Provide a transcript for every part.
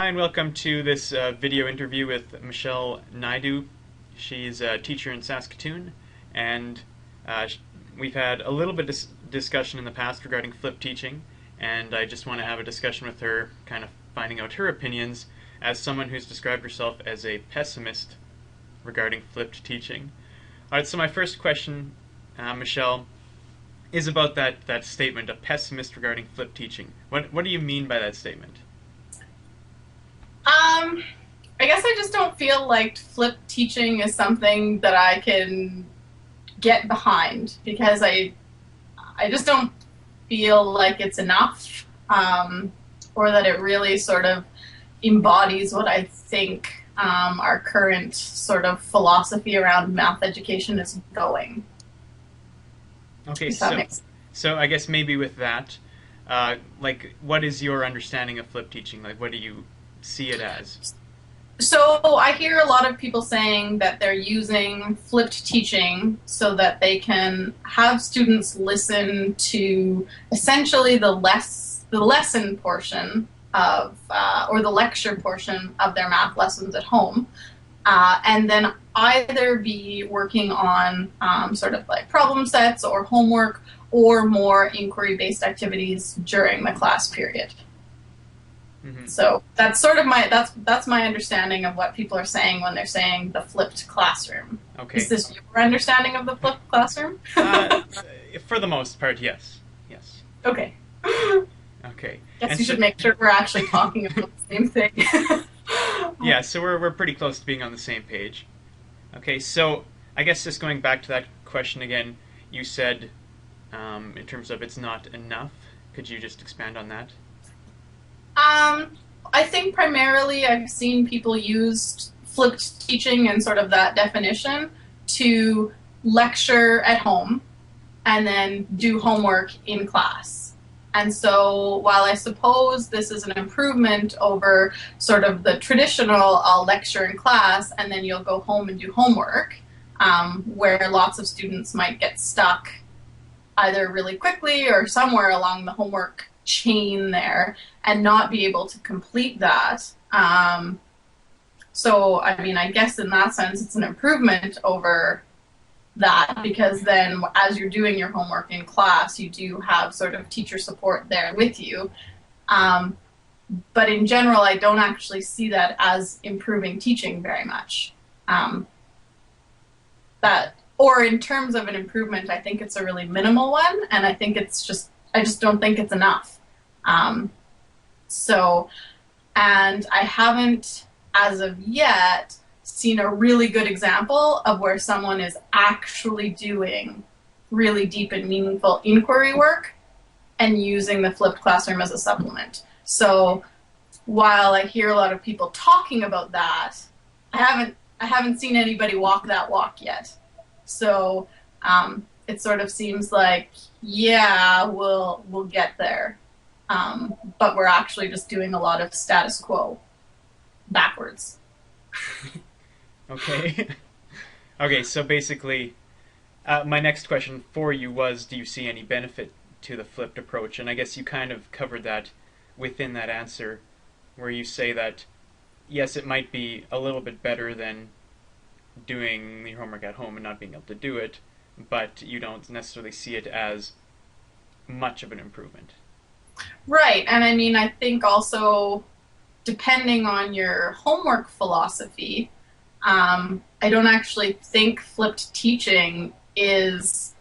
Hi, and welcome to this video interview with Michelle Naidu. She's a teacher in Saskatoon, and uh, we've had a little bit of discussion in the past regarding flipped teaching, and I just want to have a discussion with her, kind of finding out her opinions as someone who's described herself as a pessimist regarding flipped teaching. All right, so my first question, Michelle, is about that statement, a pessimist regarding flipped teaching. What do you mean by that statement? I guess I just don't feel like flipped teaching is something that I can get behind because I just don't feel like it's enough, or that it really sort of embodies what I think our current sort of philosophy around math education is going. Okay, If that so makes sense. so I guess maybe with that, like, what is your understanding of flipped teaching? Like, what do you see it as? So I hear a lot of people saying that they're using flipped teaching so that they can have students listen to essentially the lesson portion of or the lecture portion of their math lessons at home, and then either be working on sort of like problem sets or homework or more inquiry-based activities during the class period. Hmm. So that's sort of that's my understanding of what people are saying when they're saying the flipped classroom. Is Okay. this your understanding of the flipped classroom? Uh, for the most part, yes. Yes. Okay. Okay. Guess And we so, should make sure we're actually talking about the same thing. yeah, so we're pretty close to being on the same page. Okay, so I guess just going back to that question again, you said, in terms of it's not enough. Could you just expand on that? Um, I think primarily I've seen people use flipped teaching and sort of that definition to lecture at home and then do homework in class. And so while I suppose this is an improvement over sort of the traditional I'll lecture in class and then you'll go home and do homework, where lots of students might get stuck either really quickly or somewhere along the homework chain there and not be able to complete that. So, I mean, I guess in that sense, it's an improvement over that because then as you're doing your homework in class, you do have sort of teacher support there with you. Um, but in general, I don't actually see that as improving teaching very much. Um, that or in terms of an improvement, I think it's a really minimal one, and I just don't think it's enough. Um, so, and I haven't, as of yet, seen a really good example of where someone is actually doing really deep and meaningful inquiry work and using the flipped classroom as a supplement. So, while I hear a lot of people talking about that, I haven't seen anybody walk that walk yet. So it sort of seems like, yeah, we'll get there, but we're actually just doing a lot of status quo backwards. Okay. Okay, so basically, my next question for you was, do you see any benefit to the flipped approach? And I guess you kind of covered that within that answer, where you say that, yes, it might be a little bit better than doing your homework at home and not being able to do it, but you don't necessarily see it as much of an improvement. Right, and I mean, I think also depending on your homework philosophy, I don't actually think flipped teaching is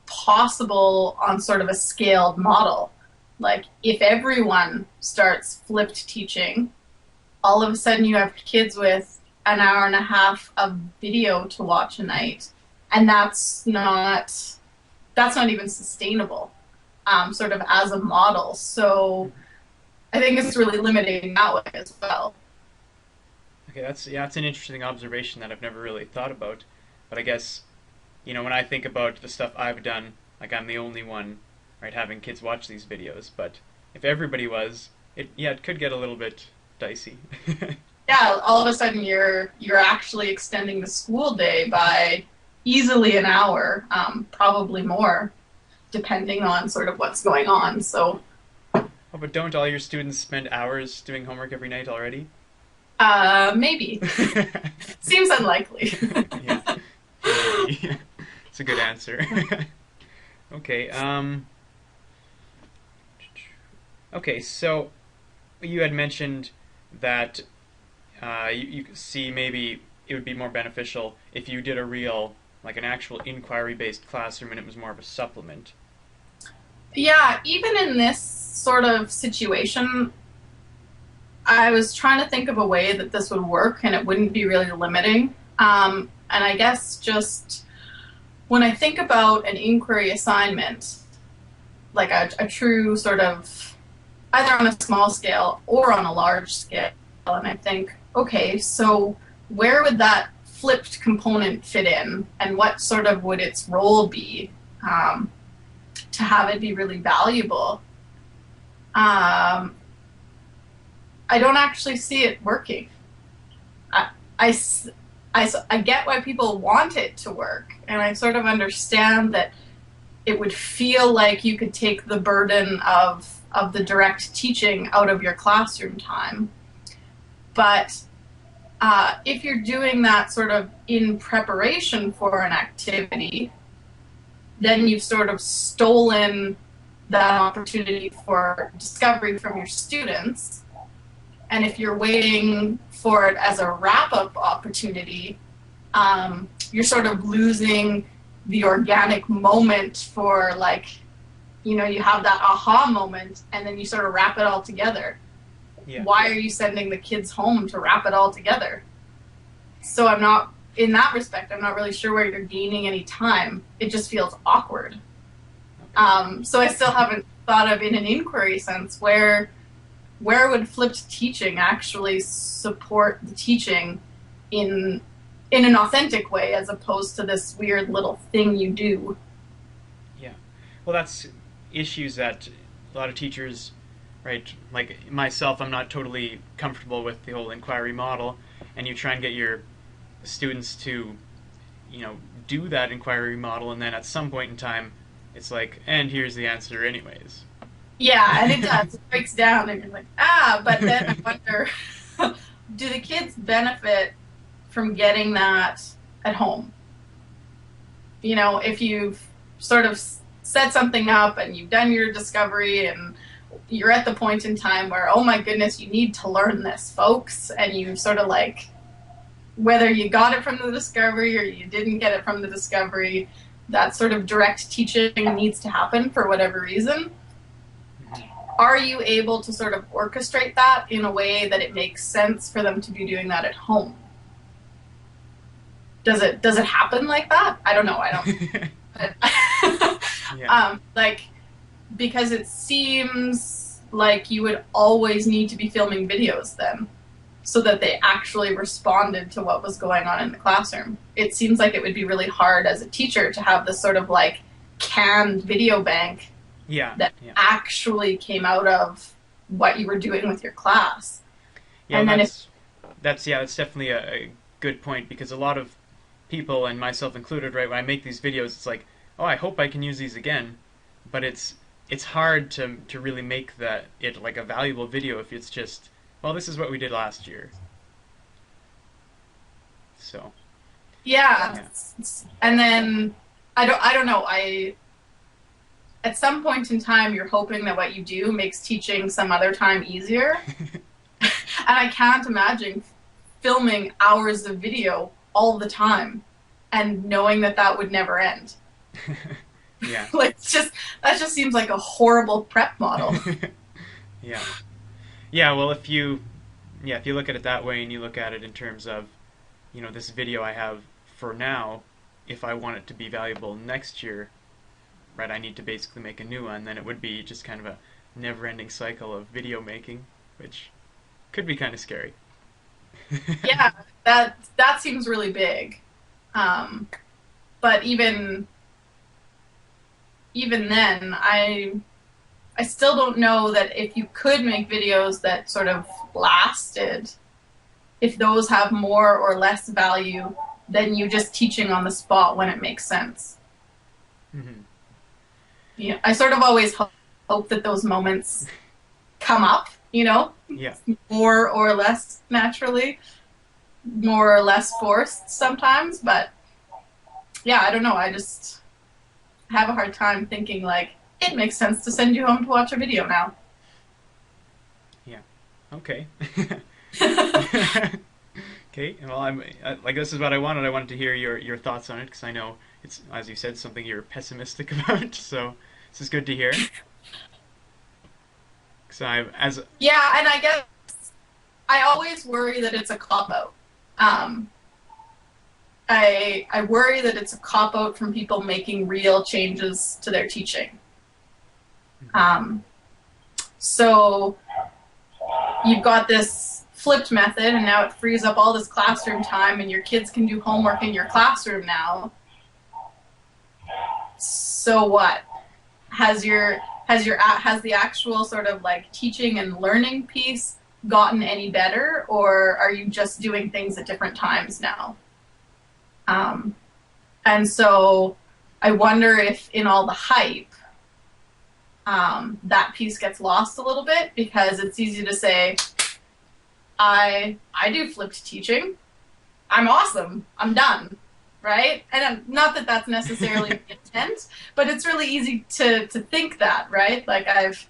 possible on sort of a scaled model. Like, if everyone starts flipped teaching, all of a sudden you have kids with an hour and a half of video to watch a night, and that's not even sustainable, sort of as a model. So I think it's really limiting that way as well. Okay, that's an interesting observation that I've never really thought about. But I guess, when I think about the stuff I've done, like I'm the only one, right, having kids watch these videos. But if everybody was, it could get a little bit dicey. Yeah, all of a sudden you're actually extending the school day by easily an hour, probably more, depending on sort of what's going on. So Oh, but don't all your students spend hours doing homework every night already? Maybe. Seems unlikely. Yeah, maybe. It's a good answer. Okay. Okay. So you had mentioned that you see maybe it would be more beneficial if you did a real, like an actual inquiry-based classroom, and it was more of a supplement. Yeah, even in this sort of situation, I was trying to think of a way that this would work and it wouldn't be really limiting. And I guess just when I think about an inquiry assignment, like a true sort of either on a small scale or on a large scale, and I think, okay, so where would that flipped component fit in, and what sort of would its role be to have it be really valuable? Um, I don't actually see it working. I, I, I get why people want it to work, and I sort of understand that it would feel like you could take the burden of the direct teaching out of your classroom time. But if you're doing that sort of in preparation for an activity, then you've sort of stolen that opportunity for discovery from your students. And if you're waiting for it as a wrap-up opportunity, you're sort of losing the organic moment for, like, you know, you have that aha moment and then you sort of wrap it all together. Yeah. Why are you sending the kids home to wrap it all together? So I'm not, in that respect, I'm not really sure where you're gaining any time. It just feels awkward. So I still haven't thought of, in an inquiry sense, where would flipped teaching actually support the teaching in an authentic way, as opposed to this weird little thing you do. Yeah. Well, that's issues that a lot of teachers, right? Like myself, I'm not totally comfortable with the whole inquiry model, and you try and get your students to, do that inquiry model, and then at some point in time, it's like, and here's the answer, anyways. Yeah, and it does. It breaks down, and you're like, but then I wonder, do the kids benefit from getting that at home? You know, if you've sort of set something up and you've done your discovery and you're at the point in time where, oh my goodness, you need to learn this, folks, and you sort of like, whether you got it from the discovery or you didn't get it from the discovery, that sort of direct teaching needs to happen for whatever reason. Are you able to sort of orchestrate that in a way that it makes sense for them to be doing that at home? Does it happen like that? I don't know. I don't. Yeah. Because it seems like you would always need to be filming videos then, so that they actually responded to what was going on in the classroom. It seems like it would be really hard as a teacher to have this sort of like canned video bank that actually came out of what you were doing with your class. Yeah, and then that's definitely a good point, because a lot of people, and myself included, right, when I make these videos, it's like, oh, I hope I can use these again, but it's hard to really make it like a valuable video if it's just, well, this is what we did last year. So. Yeah. And then I don't know. At some point in time, you're hoping that what you do makes teaching some other time easier. And I can't imagine filming hours of video all the time and knowing that would never end. Yeah. That just seems like a horrible prep model. Yeah. Yeah, well, if you look at it that way, and you look at it in terms of, this video I have for now, if I want it to be valuable next year, right, I need to basically make a new one, then it would be just kind of a never-ending cycle of video making, which could be kind of scary. Yeah, that seems really big. But even then, I still don't know that if you could make videos that sort of lasted, if those have more or less value than you just teaching on the spot when it makes sense. Mm-hmm. Yeah, I sort of always hope that those moments come up, you know, Yeah. more or less naturally, more or less forced sometimes. But yeah, I don't know. I just have a hard time thinking like it makes sense to send you home to watch a video now. Yeah. Okay. Okay. Well, like this is what I wanted. I wanted to hear your thoughts on it because I know it's, as you said, something you're pessimistic about. So this is good to hear. Because I as Yeah, and I guess I always worry that it's a cop out. Um, I worry that it's a cop out from people making real changes to their teaching. Um, so you've got this flipped method, and now it frees up all this classroom time, and your kids can do homework in your classroom now. So what? Has the actual sort of like teaching and learning piece gotten any better, or are you just doing things at different times now? And so I wonder if in all the hype, that piece gets lost a little bit because it's easy to say, I do flipped teaching. I'm awesome. I'm done. Right? And not that that's necessarily the intent, but it's really easy to think that, right? Like I've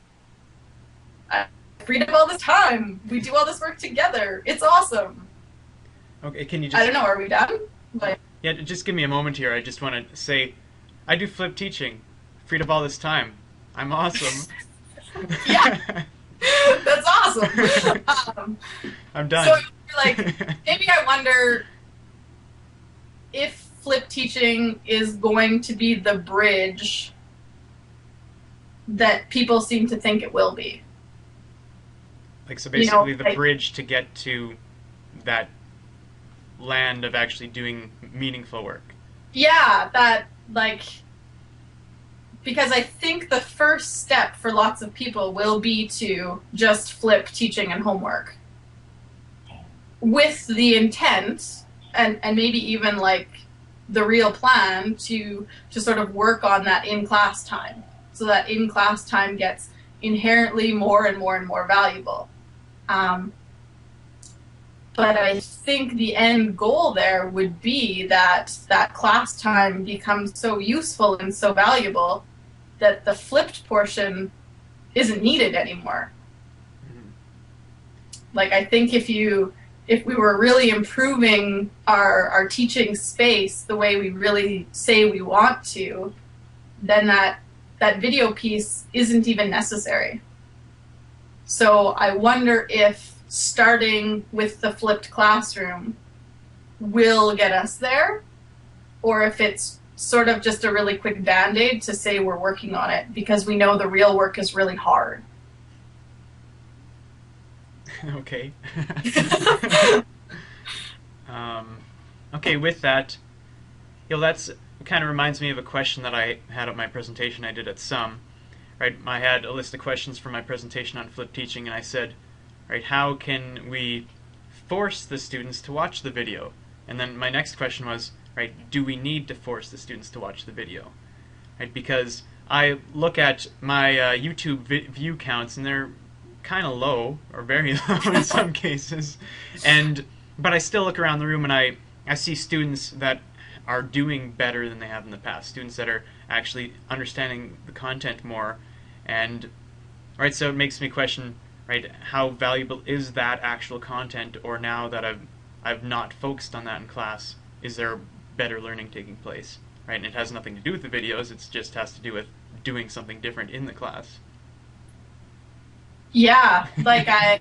freed up all this time. We do all this work together. It's awesome. okay, can you I just don't know. Are we done? Like, yeah, just give me a moment here. I just want to say, I do flip teaching, freed up all this time. I'm awesome. yeah, that's awesome. I'm done. So, like, maybe I wonder if flip teaching is going to be the bridge that people seem to think it will be. Like, so basically the like, bridge to get to that land of actually doing meaningful work. Yeah, that, like, because I think the first step for lots of people will be to just flip teaching and homework with the intent and maybe even like the real plan to sort of work on that in-class time so that in-class time gets inherently more and more and more valuable. But I think the end goal there would be that that class time becomes so useful and so valuable that the flipped portion isn't needed anymore. Like, I think if we were really improving our teaching space the way we really say we want to, then that video piece isn't even necessary. So I wonder if starting with the flipped classroom will get us there, or if it's sort of just a really quick Band-Aid to say we're working on it because we know the real work is really hard. Okay. Okay, with that, that's kind of reminds me of a question that I had at my presentation I did at SUM. Right, I had a list of questions for my presentation on flipped teaching, and I said, right, how can we force the students to watch the video? And then my next question was, right, do we need to force the students to watch the video? Right, because I look at my YouTube view counts, and they're kind of low, or very low in some cases, but I still look around the room and I see students that are doing better than they have in the past, students that are actually understanding the content more, and right, so it makes me question, right, how valuable is that actual content, or now that I've not focused on that in class, is there better learning taking place, right? And it has nothing to do with the videos, it just has to do with doing something different in the class. Yeah, like I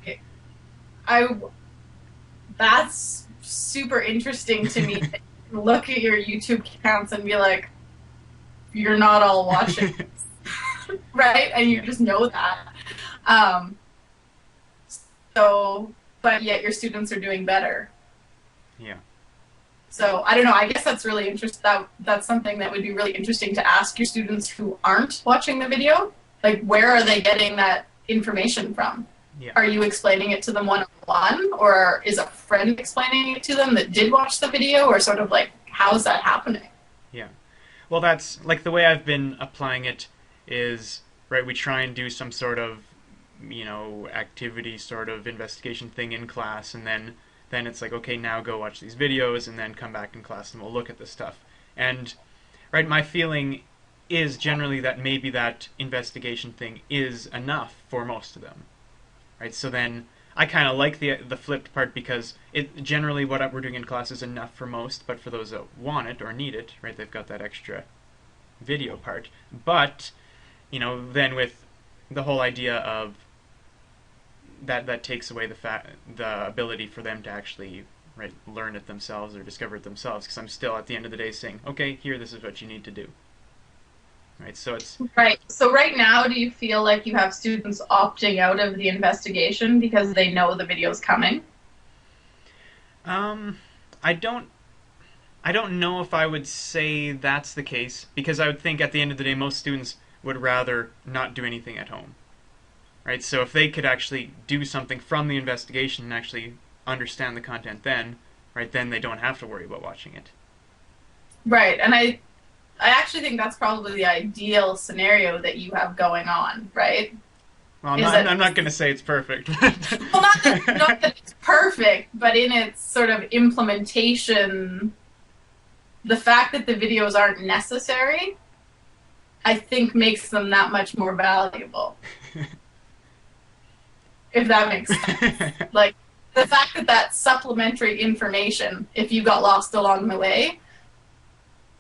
that's super interesting to me. Look at your YouTube accounts and be like, you're not all watching, right? And you just know that. So, but yet your students are doing better. Yeah. So I don't know. I guess that's really interesting. That's something that would be really interesting to ask your students who aren't watching the video. Like, where are they getting that information from? Yeah. Are you explaining it to them one-on-one, or is a friend explaining it to them that did watch the video, or sort of like, how is that happening? Yeah. Well, that's like the way I've been applying it is, right, we try and do some sort of activity sort of investigation thing in class, and then it's like, okay, now go watch these videos, and then come back in class and we'll look at this stuff. And right, my feeling is generally that maybe that investigation thing is enough for most of them. Right, so then I kind of like the flipped part, because it generally what we're doing in class is enough for most, but for those that want it or need it, right, they've got that extra video part. But then with the whole idea of that takes away the ability for them to actually, right, learn it themselves or discover it themselves, because I'm still at the end of the day saying, okay, here, this is what you need to do. Right, so it's right. So right now, do you feel like you have students opting out of the investigation because they know the video's coming? I don't know if I would say that's the case, because I would think at the end of the day most students would rather not do anything at home. Right? So if they could actually do something from the investigation and actually understand the content then, right, then they don't have to worry about watching it. Right. And I actually think that's probably the ideal scenario that you have going on, right? Well, I'm not going to say it's perfect. Well, not that it's perfect, but in its sort of implementation, the fact that the videos aren't necessary, I think, makes them that much more valuable. If that makes sense. Like, the fact that supplementary information, if you got lost along the way,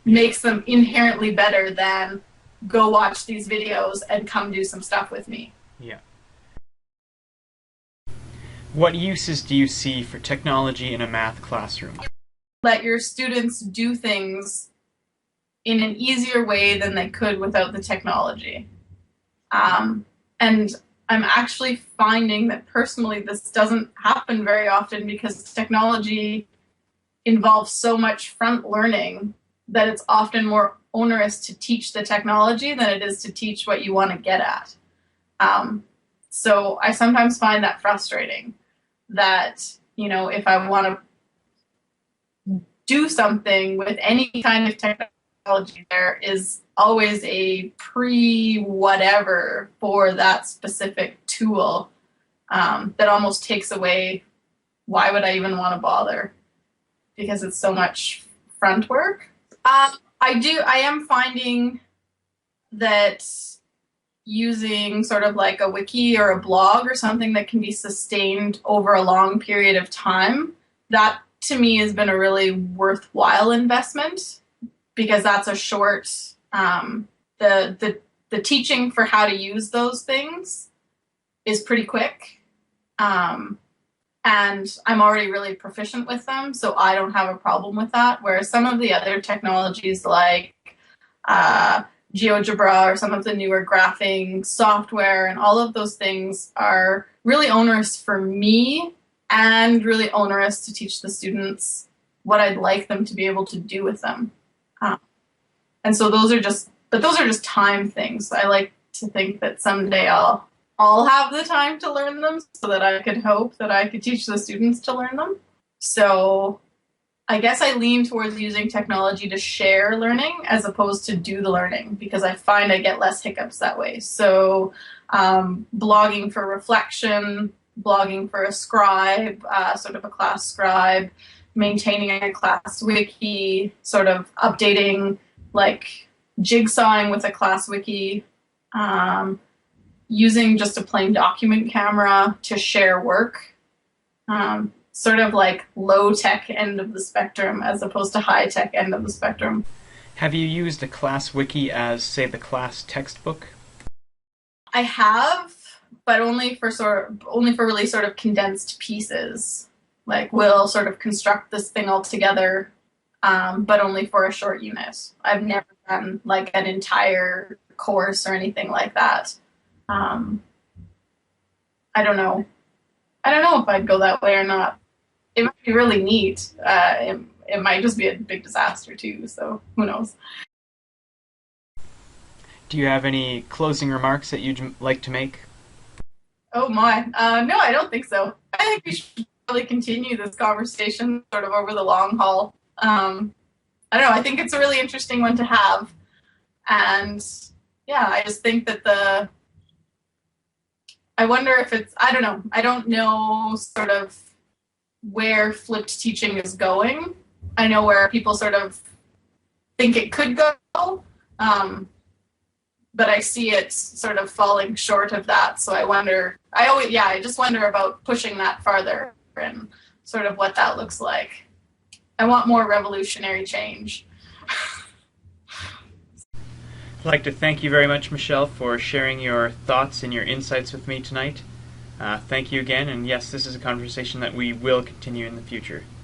makes them inherently better than go watch these videos and come do some stuff with me. Yeah. What uses do you see for technology in a math classroom? Let your students do things in an easier way than they could without the technology. And I'm actually finding that personally this doesn't happen very often, because technology involves so much front learning that it's often more onerous to teach the technology than it is to teach what you want to get at. So I sometimes find that frustrating, that, if I want to do something with any kind of technology, there is always a pre-whatever for that specific tool, that almost takes away, why would I even want to bother? Because it's so much front work. I am finding that using sort of like a wiki or a blog or something that can be sustained over a long period of time, that to me has been a really worthwhile investment, because that's a short, the teaching for how to use those things is pretty quick. And I'm already really proficient with them, so I don't have a problem with that. Whereas some of the other technologies like GeoGebra or some of the newer graphing software and all of those things are really onerous for me and really onerous to teach the students what I'd like them to be able to do with them. And so those are just time things. I like to think that someday I'll have the time to learn them, so that I could hope that I could teach the students to learn them. So I guess I lean towards using technology to share learning as opposed to do the learning, because I find I get less hiccups that way. So blogging for reflection, blogging for a scribe, sort of a class scribe, maintaining a class wiki, sort of updating, like jigsawing with a class wiki, using just a plain document camera to share work, sort of like low-tech end of the spectrum as opposed to high-tech end of the spectrum. Have you used a class wiki as, say, the class textbook? I have, but only for really sort of condensed pieces. Like, we'll sort of construct this thing all together, but only for a short unit. I've never done like an entire course or anything like that. I don't know if I'd go that way or not. It might be really neat. It might just be a big disaster too, so who knows. Do you have any closing remarks that you'd like to make? Oh my. No, I don't think so. I think we should probably continue this conversation sort of over the long haul. I don't know, I think it's a really interesting one to have. And yeah, I just think that I wonder if it's, I don't know. I don't know sort of where flipped teaching is going. I know where people sort of think it could go, but I see it sort of falling short of that. So I wonder, I just wonder about pushing that farther and sort of what that looks like. I want more revolutionary change. I'd like to thank you very much, Michelle, for sharing your thoughts and your insights with me tonight. Thank you again, and yes, this is a conversation that we will continue in the future.